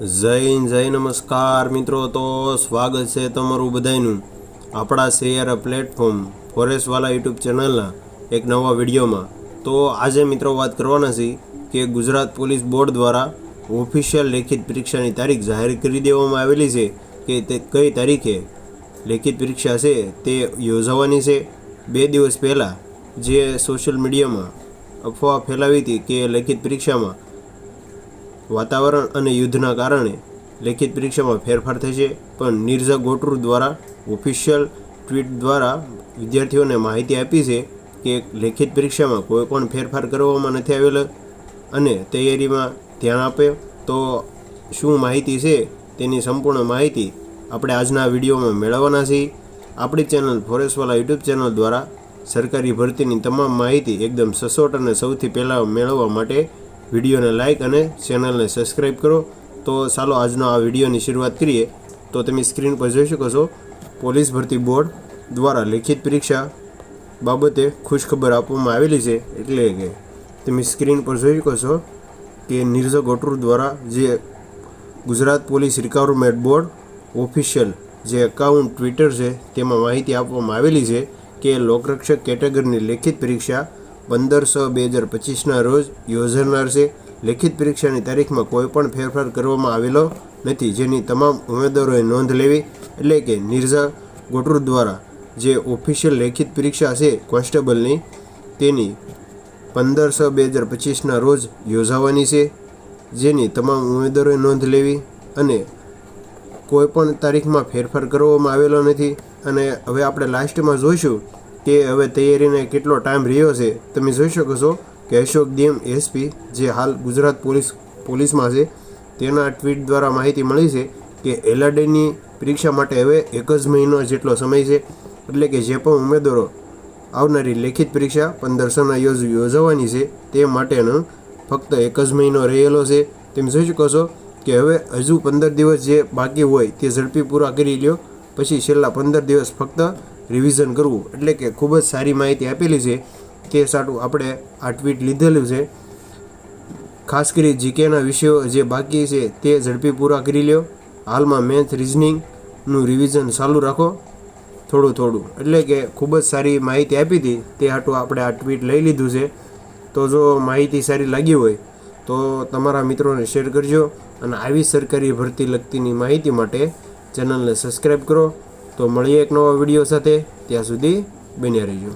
જય નમસ્કાર મિત્રો, તો સ્વાગત છે તમારું બધાનું આપણા શેર પ્લેટફોર્મ ફોરેસ્ટવાલા યુટ્યુબ ચેનલના એક નવા વિડીયોમાં। તો આજે મિત્રો વાત કરવાના છે કે ગુજરાત પોલીસ બોર્ડ દ્વારા ઓફિશિયલ લેખિત પરીક્ષાની તારીખ જાહેર કરી દેવામાં આવેલી છે કે તે કઈ તારીખે લેખિત પરીક્ષા છે તે યોજાવાની છે। 2 દિવસ પહેલાં જે સોશિયલ મીડિયામાં અફવા ફેલાવી હતી કે લેખિત પરીક્ષામાં વાતાવરણ અને યુદ્ધના કારણે લેખિત પરીક્ષામાં ફેરફાર થશે, પણ નિર્જા ગોટરુ દ્વારા ઓફિશિયલ ટ્વીટ દ્વારા વિદ્યાર્થીઓને માહિતી આપી છે કે લેખિત પરીક્ષામાં કોઈ પણ ફેરફાર કરવામાં નથી આવેલો અને તૈયારીમાં ધ્યાન આપે। તો શું માહિતી છે તેની સંપૂર્ણ માહિતી આપણે આજના વિડીયોમાં મેળવવાના છીએ। આપણી ચેનલ ફોરેસ્ટવાલા યુટ્યુબ ચેનલ દ્વારા સરકારી ભરતીની તમામ માહિતી એકદમ સચોટ અને સૌથી પહેલાં મેળવવા માટે વિડીયોને લાઇક અને ચેનલને સબસ્ક્રાઈબ કરો। તો ચાલો આજનો આ વિડીયોની શરૂઆત કરીએ। તો તમે સ્ક્રીન પર જોઈ શકો છો, પોલીસ ભરતી બોર્ડ દ્વારા લેખિત પરીક્ષા બાબતે ખુશખબર આપવામાં આવેલી છે। એટલે કે તમે સ્ક્રીન પર જોઈ શકો છો કે નિર્જા ગોટરુ દ્વારા જે Gujarat police recruitment board official જે એકાઉન્ટ ટ્વિટર છે તેમાં માહિતી આપવામાં આવેલી છે કે લોકરક્ષક કેટેગરીની લેખિત પરીક્ષા 15/6/2025ના રોજ યોજાનાર છે। લેખિત પરીક્ષાની તારીખમાં કોઈ પણ ફેરફાર કરવામાં આવેલો નથી, જેની તમામ ઉમેદવારોએ નોંધ લેવી। એટલે કે નિર્જા ગોટરુ દ્વારા જે ઓફિશિયલ લેખિત પરીક્ષા છે કોન્સ્ટેબલની તેની 15/6/2025ના રોજ યોજાવાની છે, જેની તમામ ઉમેદવારોએ નોંધ લેવી અને કોઈ પણ તારીખમાં ફેરફાર કરવામાં આવેલો નથી। અને હવે આપણે લાસ્ટમાં જોઈશું કે હવે તૈયારીને કેટલો ટાઈમ રહ્યો છે। તમે જોઈ શકો છો કે અશોક DM એસપી જે હાલ ગુજરાત પોલીસમાં છે તેના ટ્વીટ દ્વારા માહિતી મળી છે કે LRDની પરીક્ષા માટે હવે 1 જ મહિનો જેટલો સમય છે। એટલે કે જે પણ ઉમેદવારો આવનારી લેખિત પરીક્ષા 15/6ના યોજવાની છે તે માટેનો ફક્ત 1 જ મહિનો રહેલો છે। તમે જોઈ શકો છો કે હવે હજુ 15 દિવસ જે બાકી હોય તે ઝડપી પૂરા કરી લ્યો, પછી છેલ્લા 15 દિવસ ફક્ત રિવિઝન કરવું। એટલે કે ખૂબ જ સારી માહિતી આપેલી છે તે સાટું આપણે આ ટ્વીટ લીધેલું છે। ખાસ કરી જીકેના વિષયો જે બાકી છે તે ઝડપી પૂરા કરી લ્યો। હાલમાં મેથ રિઝનિંગનું રિવિઝન ચાલુ રાખો થોડું। એટલે કે ખૂબ જ સારી માહિતી આપી હતી તે સાટું આપણે આ ટ્વીટ લઈ લીધું છે। તો જો માહિતી સારી લાગી હોય તો તમારા મિત્રોને શેર કરજો અને આવી સરકારી ભરતી લગતીની માહિતી માટે ચેનલને સબસ્ક્રાઈબ કરો। તો મળીએ એક નવા વિડીયો સાથે, ત્યાં સુધી બન્યા રહેજો।